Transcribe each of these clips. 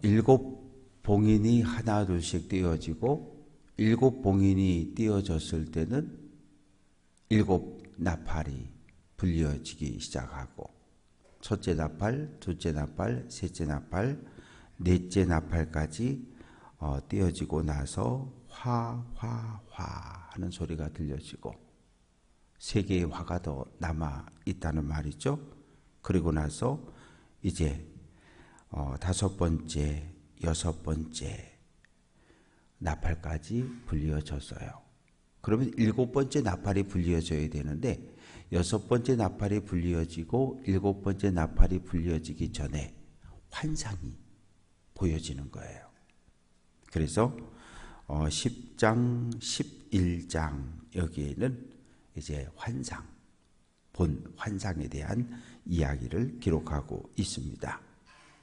일곱 봉인이 하나 둘씩 띄어지고 일곱 봉인이 띄어졌을 때는 일곱 나팔이 불려지기 시작하고 첫째 나팔, 둘째 나팔, 셋째 나팔, 넷째 나팔까지 띄어지고 나서 화 하는 소리가 들려지고 세 개의 화가 더 남아 있다는 말이죠. 그리고 나서 이제 다섯 번째, 여섯 번째 나팔까지 불려졌어요. 그러면 일곱 번째 나팔이 불려져야 되는데 여섯 번째 나팔이 불려지고 일곱 번째 나팔이 불려지기 전에 환상이 보여지는 거예요. 그래서 10장, 11장 여기에는 이제 본 환상에 대한 이야기를 기록하고 있습니다.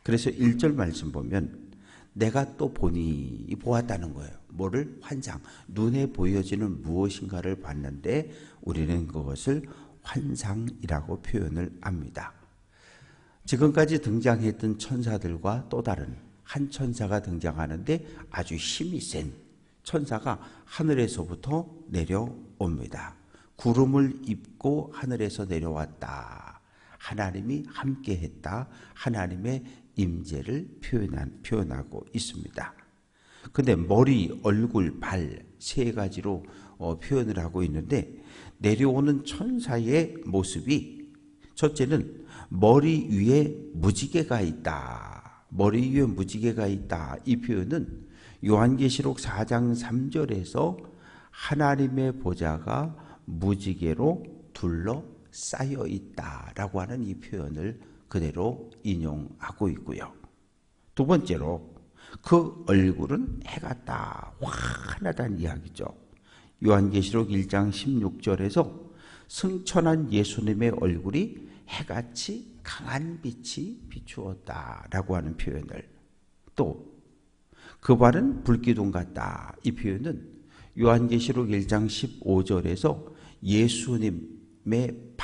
그래서 1절 말씀 보면 내가 또 보니 보았다는 거예요. 뭐를? 환상. 눈에 보여지는 무엇인가를 봤는데 우리는 그것을 환상이라고 표현을 합니다. 지금까지 등장했던 천사들과 또 다른 한 천사가 등장하는데 아주 힘이 센 천사가 하늘에서부터 내려옵니다. 구름을 입고 하늘에서 내려왔다. 하나님이 함께했다. 하나님의 임재를 표현하고 있습니다. 근데 머리, 얼굴, 발 세 가지로 표현을 하고 있는데 내려오는 천사의 모습이 첫째는 머리 위에 무지개가 있다. 머리 위에 무지개가 있다. 이 표현은 요한계시록 4장 3절에서 하나님의 보좌가 무지개로 둘러싸여 있다라고 하는 이 표현을 그대로 인용하고 있고요. 두 번째로 그 얼굴은 해같다. 환하다는 이야기죠. 요한계시록 1장 16절에서 승천한 예수님의 얼굴이 해같이 강한 빛이 비추었다라고 하는 표현을 또 그 발은 불기둥 같다. 이 표현은 요한계시록 1장 15절에서 예수님의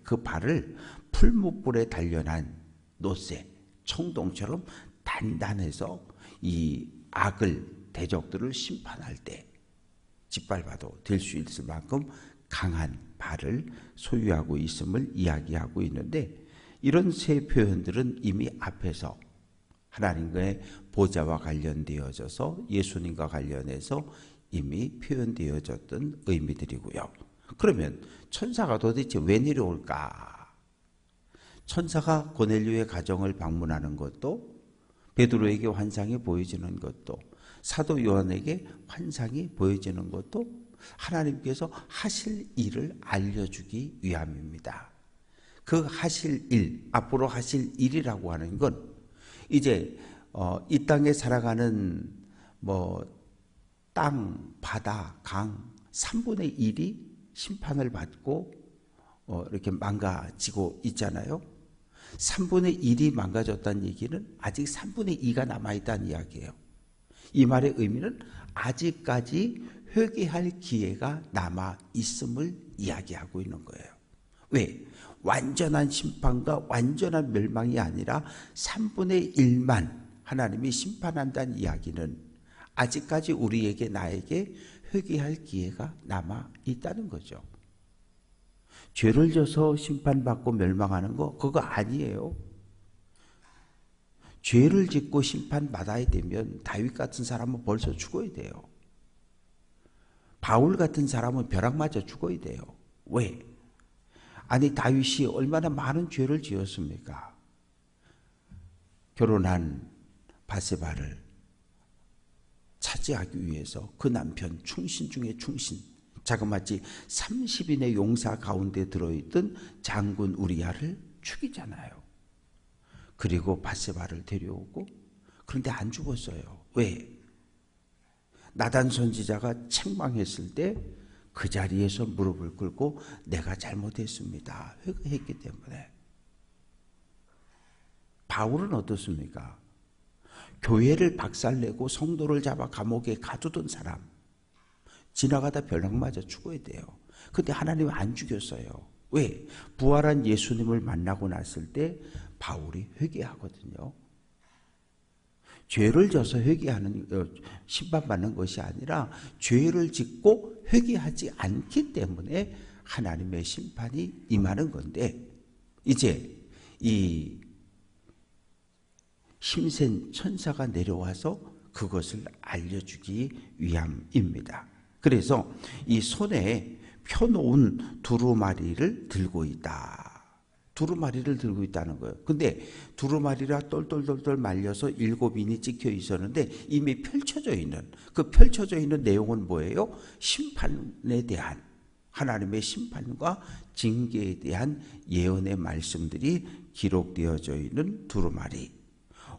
그 발을 풀무불에 단련한 노새, 청동처럼 단단해서 이 악을, 대적들을 심판할 때 짓밟아도 될 수 있을 만큼 강한 발을 소유하고 있음을 이야기하고 있는데 이런 세 표현들은 이미 앞에서 하나님과의 보좌와 관련되어져서 예수님과 관련해서 이미 표현되어졌던 의미들이고요. 그러면 천사가 도대체 왜 내려올까? 천사가 고넬료의 가정을 방문하는 것도 베드로에게 환상이 보여지는 것도 사도 요한에게 환상이 보여지는 것도 하나님께서 하실 일을 알려주기 위함입니다. 그 하실 일, 앞으로 하실 일이라고 하는 건 이제 이 땅에 살아가는 땅, 바다, 강 3분의 1이 심판을 받고 이렇게 망가지고 있잖아요. 3분의 1이 망가졌다는 얘기는 아직 3분의 2가 남아있다는 이야기예요. 이 말의 의미는 아직까지 회개할 기회가 남아있음을 이야기하고 있는 거예요. 왜? 완전한 심판과 완전한 멸망이 아니라 3분의 1만 하나님이 심판한다는 이야기는 아직까지 우리에게 나에게 회개할 기회가 남아있다는 거죠. 죄를 져서 심판받고 멸망하는 거 그거 아니에요. 죄를 짓고 심판받아야 되면 다윗 같은 사람은 벌써 죽어야 돼요. 바울 같은 사람은 벼락 맞아 죽어야 돼요. 왜? 아니 다윗이 얼마나 많은 죄를 지었습니까? 결혼한 바세바를 차지하기 위해서 그 남편 충신 중에 충신, 자그마치 30인의 용사 가운데 들어있던 장군 우리야를 죽이잖아요. 그리고 바세바를 데려오고 그런데 안 죽었어요. 왜? 나단 선지자가 책망했을 때 그 자리에서 무릎을 꿇고 내가 잘못했습니다. 회개했기 때문에. 바울은 어떻습니까? 교회를 박살내고 성도를 잡아 감옥에 가두던 사람. 지나가다 벼락 맞아 죽어야 돼요. 근데 하나님은 안 죽였어요. 왜? 부활한 예수님을 만나고 났을 때 바울이 회개하거든요. 죄를 져서 회개하는 심판받는 것이 아니라 죄를 짓고 회개하지 않기 때문에 하나님의 심판이 임하는 건데, 이제 이 힘센 천사가 내려와서 그것을 알려주기 위함입니다. 그래서 이 손에 펴놓은 두루마리를 들고 있다. 두루마리를 들고 있다는 거예요. 근데 두루마리라 똘똘똘똘 말려서 7인이 찍혀 있었는데 이미 펼쳐져 있는, 그 펼쳐져 있는 내용은 뭐예요? 심판에 대한, 하나님의 심판과 징계에 대한 예언의 말씀들이 기록되어져 있는 두루마리.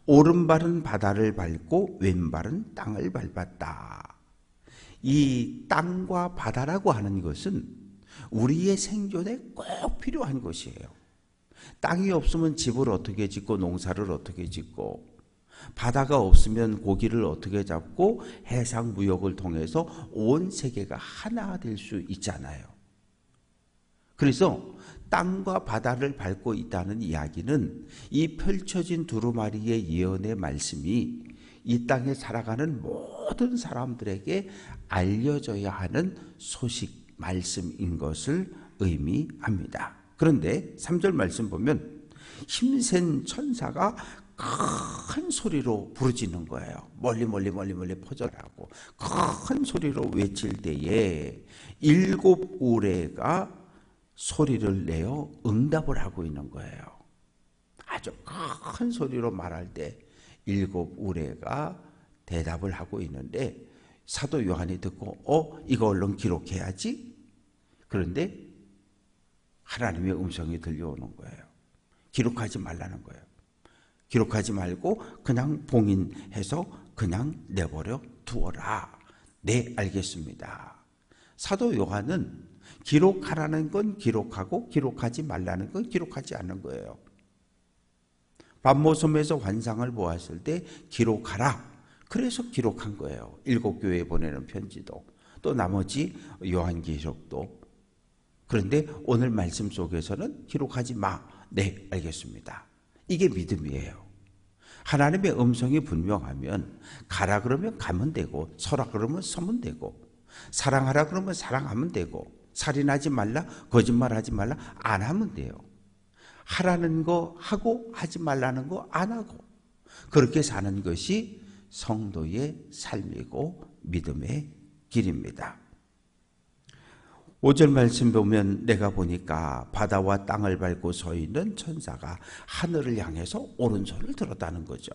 오른발은 바다를 밟고 왼발은 땅을 밟았다. 이 땅과 바다라고 하는 것은 우리의 생존에 꼭 필요한 것이에요. 땅이 없으면 집을 어떻게 짓고 농사를 어떻게 짓고, 바다가 없으면 고기를 어떻게 잡고 해상 무역을 통해서 온 세계가 하나 될 수 있잖아요. 그래서 땅과 바다를 밟고 있다는 이야기는 이 펼쳐진 두루마리의 예언의 말씀이 이 땅에 살아가는 모든 사람들에게 알려져야 하는 소식, 말씀인 것을 의미합니다. 그런데 3절 말씀 보면 힘센 천사가 큰 소리로 부르짖는 거예요. 멀리 퍼져나가고 큰 소리로 외칠 때에 7 우레가 소리를 내어 응답을 하고 있는 거예요. 아주 큰 소리로 말할 때 7 우레가 대답을 하고 있는데, 사도 요한이 듣고 이거 얼른 기록해야지. 그런데 하나님의 음성이 들려오는 거예요. 기록하지 말라는 거예요. 기록하지 말고 그냥 봉인해서 그냥 내버려 두어라. 네, 알겠습니다. 사도 요한은 기록하라는 건 기록하고 기록하지 말라는 건 기록하지 않는 거예요. 반모섬에서 환상을 보았을 때 기록하라. 그래서 기록한 거예요. 7 교회에 보내는 편지도, 또 나머지 요한계시록도. 그런데 오늘 말씀 속에서는 기록하지 마. 네, 알겠습니다. 이게 믿음이에요. 하나님의 음성이 분명하면 가라 그러면 가면 되고, 서라 그러면 서면 되고, 사랑하라 그러면 사랑하면 되고, 살인하지 말라, 거짓말하지 말라 안 하면 돼요. 하라는 거 하고 하지 말라는 거 안 하고, 그렇게 사는 것이 성도의 삶이고 믿음의 길입니다. 5절 말씀 보면 내가 보니까 바다와 땅을 밟고 서 있는 천사가 하늘을 향해서 오른손을 들었다는 거죠.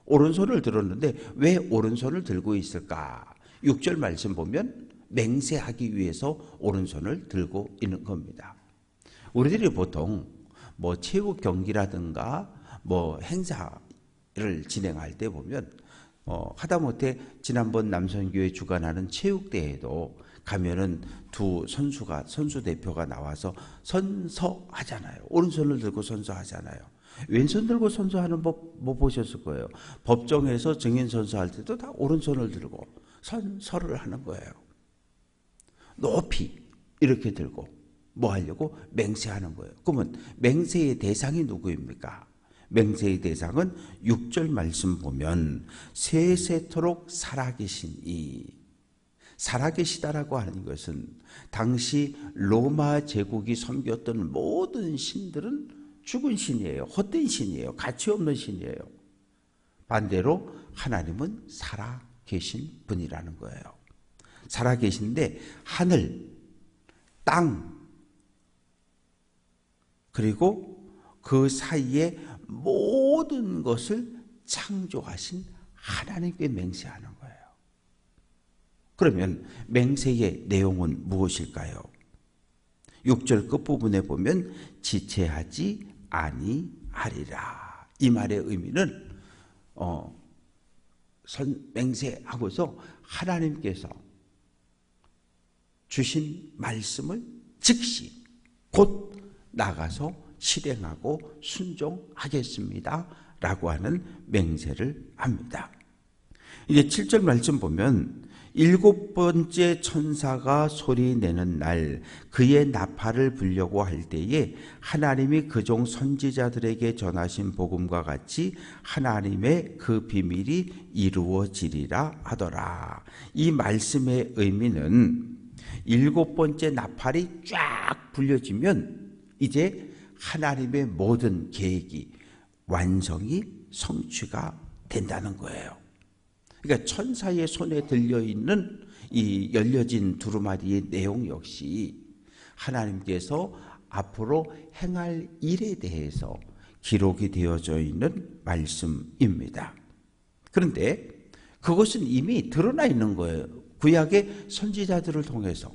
오른손을 들었는데 왜 오른손을 들고 있을까? 6절 말씀 보면 맹세하기 위해서 오른손을 들고 있는 겁니다. 우리들이 보통 뭐 체육 경기라든가 뭐 행사를 진행할 때 보면 하다못해 지난번 남선교회 주관하는 체육대회도 가면은 두 선수 대표가 나와서 선서하잖아요. 오른손을 들고 선서하잖아요. 왼손 들고 선서하는 법 못 보셨을 거예요. 법정에서 증인 선서할 때도 다 오른손을 들고 선서를 하는 거예요. 높이 이렇게 들고 뭐 하려고? 맹세하는 거예요. 그러면 맹세의 대상이 누구입니까? 맹세의 대상은 6절 말씀 보면 세세토록 살아계신 이, 살아계시다라고 하는 것은 당시 로마 제국이 섬겼던 모든 신들은 죽은 신이에요. 헛된 신이에요. 가치 없는 신이에요. 반대로 하나님은 살아계신 분이라는 거예요. 살아계신데 하늘, 땅, 그리고 그 사이에 모든 것을 창조하신 하나님께 맹세하는 거예요. 그러면 맹세의 내용은 무엇일까요? 6절 끝부분에 보면 지체하지 아니하리라. 이 말의 의미는 맹세하고서 하나님께서 주신 말씀을 즉시 곧 나가서 실행하고 순종하겠습니다 라고 하는 맹세를 합니다. 이제 7절 말씀 보면 7번째 천사가 소리내는 날 그의 나팔을 불려고 할 때에 하나님이 그종 선지자들에게 전하신 복음과 같이 하나님의 그 비밀이 이루어지리라 하더라. 이 말씀의 의미는 7번째 나팔이 쫙 불려지면 이제 하나님의 모든 계획이 완성이 성취가 된다는 거예요. 그러니까 천사의 손에 들려있는 이 열려진 두루마리의 내용 역시 하나님께서 앞으로 행할 일에 대해서 기록이 되어져 있는 말씀입니다. 그런데 그것은 이미 드러나 있는 거예요. 구약의 선지자들을 통해서,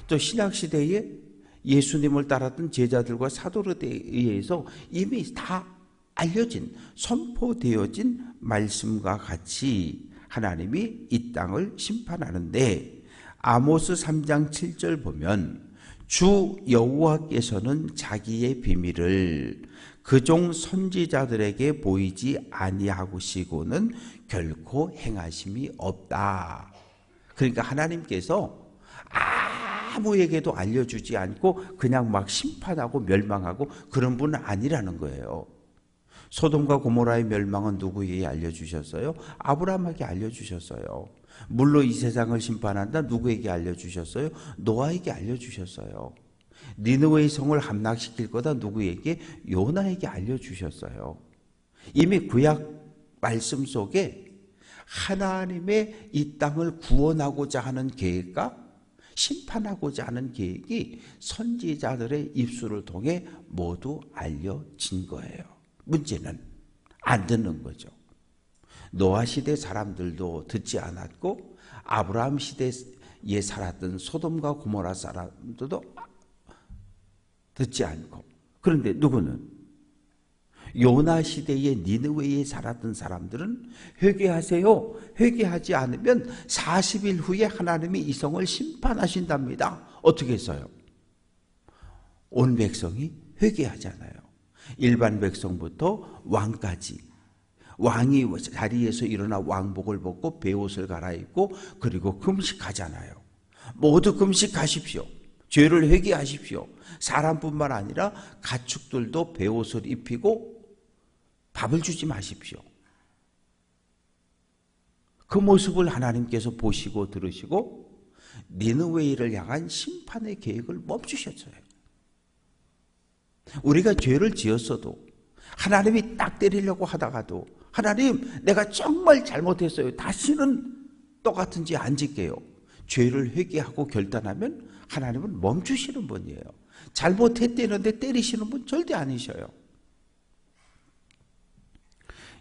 또 신약시대에 예수님을 따랐던 제자들과 사도들에 의해서 이미 다 알려진, 선포되어진 말씀과 같이 하나님이 이 땅을 심판하는데, 아모스 3장 7절 보면 주 여호와께서는 자기의 비밀을 그종 선지자들에게 보이지 아니하시고는 결코 행하심이 없다. 그러니까 하나님께서 아무에게도 알려주지 않고 그냥 막 심판하고 멸망하고 그런 분은 아니라는 거예요. 소돔과 고모라의 멸망은 누구에게 알려주셨어요? 아브라함에게 알려주셨어요. 물로 이 세상을 심판한다, 누구에게 알려주셨어요? 노아에게 알려주셨어요. 니느웨의 성을 함락시킬 거다, 누구에게? 요나에게 알려주셨어요. 이미 구약 말씀 속에 하나님의 이 땅을 구원하고자 하는 계획과 심판하고자 하는 계획이 선지자들의 입술을 통해 모두 알려진 거예요. 문제는 안 듣는 거죠. 노아 시대 사람들도 듣지 않았고, 아브라함 시대에 살았던 소돔과 고모라 사람들도 듣지 않고, 그런데 누구는? 요나 시대에 니느웨에 살았던 사람들은 회개하세요. 회개하지 않으면 40일 후에 하나님이 이 성을 심판하신답니다. 어떻게 했어요? 온 백성이 회개하잖아요. 일반 백성부터 왕까지, 왕이 자리에서 일어나 왕복을 벗고 베옷을 갈아입고 그리고 금식하잖아요. 모두 금식하십시오. 죄를 회개하십시오. 사람뿐만 아니라 가축들도 베옷을 입히고 밥을 주지 마십시오. 그 모습을 하나님께서 보시고 들으시고 니느웨이를 향한 심판의 계획을 멈추셨어요. 우리가 죄를 지었어도, 하나님이 딱 때리려고 하다가도, 하나님 내가 정말 잘못했어요, 다시는 똑같은 죄 안 짓게요, 죄를 회개하고 결단하면 하나님은 멈추시는 분이에요. 잘못했다는데 때리시는 분 절대 아니셔요.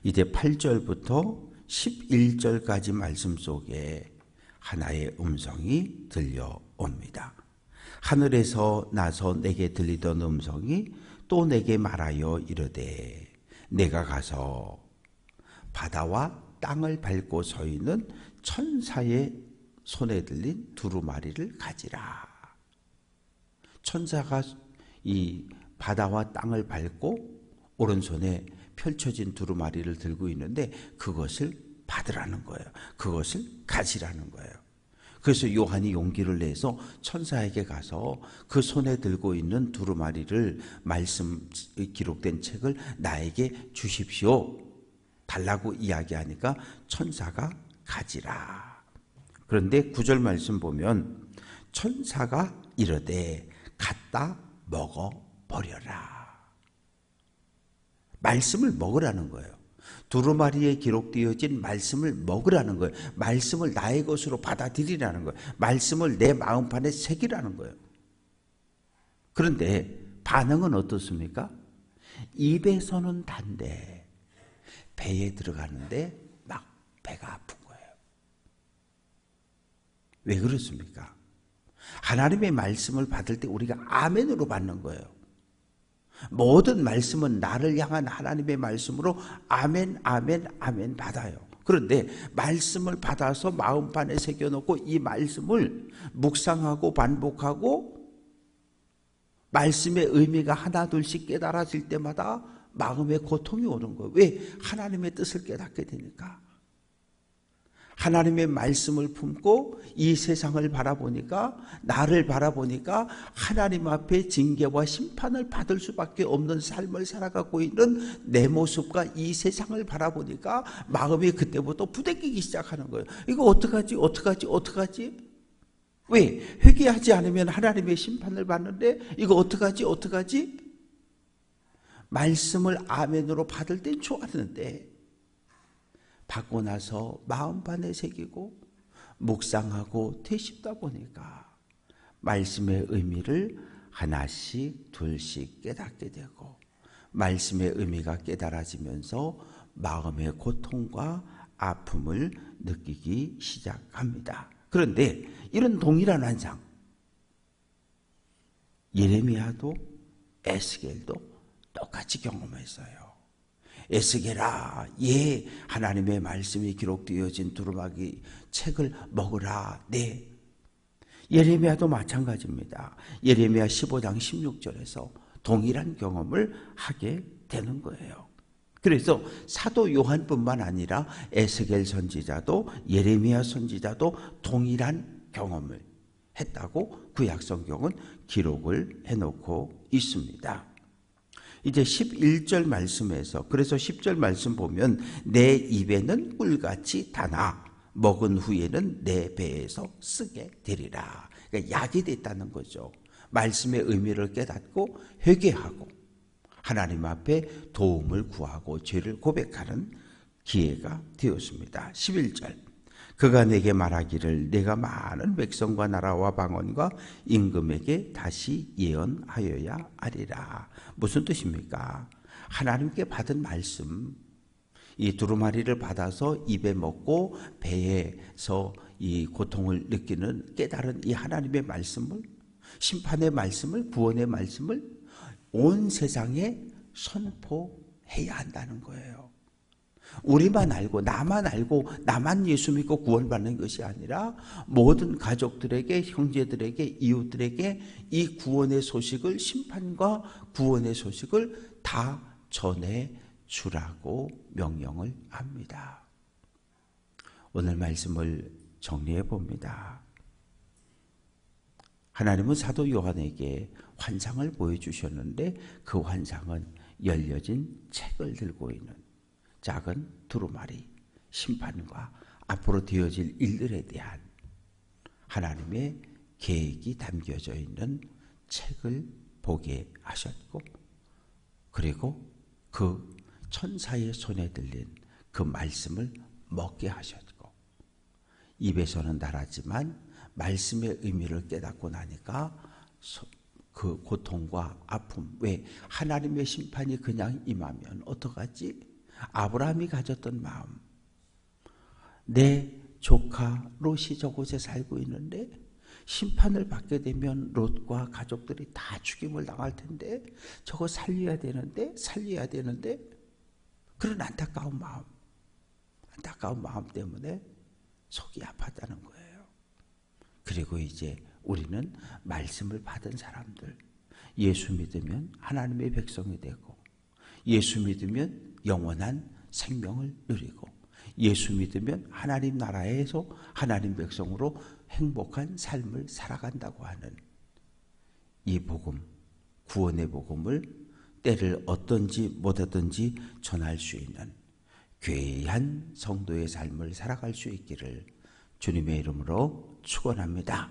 이제 8절부터 11절까지 말씀 속에 하나의 음성이 들려옵니다. 하늘에서 나서 내게 들리던 음성이 또 내게 말하여 이르되, 내가 가서 바다와 땅을 밟고 서 있는 천사의 손에 들린 두루마리를 가지라. 천사가 이 바다와 땅을 밟고 오른손에 펼쳐진 두루마리를 들고 있는데 그것을 받으라는 거예요. 그것을 가지라는 거예요. 그래서 요한이 용기를 내서 천사에게 가서 그 손에 들고 있는 두루마리를, 말씀 기록된 책을 나에게 주십시오 달라고 이야기하니까 천사가 가지라. 그런데 9절 말씀 보면 천사가 이르되 갖다 먹어버려라. 말씀을 먹으라는 거예요. 두루마리에 기록되어진 말씀을 먹으라는 거예요. 말씀을 나의 것으로 받아들이라는 거예요. 말씀을 내 마음판에 새기라는 거예요. 그런데 반응은 어떻습니까? 입에서는 단데 배에 들어가는데 막 배가 아픈 거예요. 왜 그렇습니까? 하나님의 말씀을 받을 때 우리가 아멘으로 받는 거예요. 모든 말씀은 나를 향한 하나님의 말씀으로 아멘, 아멘, 아멘 받아요. 그런데 말씀을 받아서 마음판에 새겨놓고 이 말씀을 묵상하고 반복하고 말씀의 의미가 하나 둘씩 깨달아질 때마다 마음에 고통이 오는 거예요. 왜? 하나님의 뜻을 깨닫게 되니까. 하나님의 말씀을 품고 이 세상을 바라보니까, 나를 바라보니까 하나님 앞에 징계와 심판을 받을 수밖에 없는 삶을 살아가고 있는 내 모습과 이 세상을 바라보니까 마음이 그때부터 부대끼기 시작하는 거예요. 이거 어떡하지? 어떡하지? 어떡하지? 왜? 회개하지 않으면 하나님의 심판을 받는데 이거 어떡하지? 어떡하지? 말씀을 아멘으로 받을 땐 좋았는데 받고 나서 마음판에 새기고 묵상하고 되씹다 보니까 말씀의 의미를 하나씩 둘씩 깨닫게 되고 말씀의 의미가 깨달아지면서 마음의 고통과 아픔을 느끼기 시작합니다. 그런데 이런 동일한 환상, 예레미야도 에스겔도 똑같이 경험했어요. 에스겔아, 예, 하나님의 말씀이 기록되어진 두루마기 책을 먹으라. 네. 예레미야도 마찬가지입니다. 예레미야 15장 16절에서 동일한 경험을 하게 되는 거예요. 그래서 사도 요한뿐만 아니라 에스겔 선지자도 예레미야 선지자도 동일한 경험을 했다고 구약 성경은 기록을 해놓고 있습니다. 이제 11절 말씀에서, 그래서 10절 말씀 보면 내 입에는 꿀같이 다나 먹은 후에는 내 배에서 쓰게 되리라. 그러니까 약이 됐다는 거죠. 말씀의 의미를 깨닫고 회개하고 하나님 앞에 도움을 구하고 죄를 고백하는 기회가 되었습니다. 11절 그가 내게 말하기를 내가 많은 백성과 나라와 방언과 임금에게 다시 예언하여야 하리라. 무슨 뜻입니까? 하나님께 받은 말씀, 이 두루마리를 받아서 입에 먹고 배에서 이 고통을 느끼는 깨달은 이 하나님의 말씀을, 심판의 말씀을, 구원의 말씀을 온 세상에 선포해야 한다는 거예요. 우리만 알고 나만 예수 믿고 구원받는 것이 아니라 모든 가족들에게, 형제들에게, 이웃들에게 이 구원의 소식을, 심판과 구원의 소식을 다 전해 주라고 명령을 합니다. 오늘 말씀을 정리해 봅니다. 하나님은 사도 요한에게 환상을 보여주셨는데 그 환상은 열려진 책을 들고 있는 작은 두루마리, 심판과 앞으로 되어질 일들에 대한 하나님의 계획이 담겨져 있는 책을 보게 하셨고, 그리고 그 천사의 손에 들린 그 말씀을 먹게 하셨고, 입에서는 달았지만 말씀의 의미를 깨닫고 나니까 그 고통과 아픔, 왜 하나님의 심판이 그냥 임하면 어떡하지? 아브라함이 가졌던 마음, 내 조카 롯이 저곳에 살고 있는데 심판을 받게 되면 롯과 가족들이 다 죽임을 당할 텐데 저거 살려야 되는데 그런 안타까운 마음 때문에 속이 아팠다는 거예요. 그리고 이제 우리는 말씀을 받은 사람들, 예수 믿으면 하나님의 백성이 되고, 예수 믿으면 영원한 생명을 누리고, 예수 믿으면 하나님 나라에서 하나님 백성으로 행복한 삶을 살아간다고 하는 이 복음, 구원의 복음을 때를 어떤지 못하든지 전할 수 있는 괴이한 성도의 삶을 살아갈 수 있기를 주님의 이름으로 축원합니다.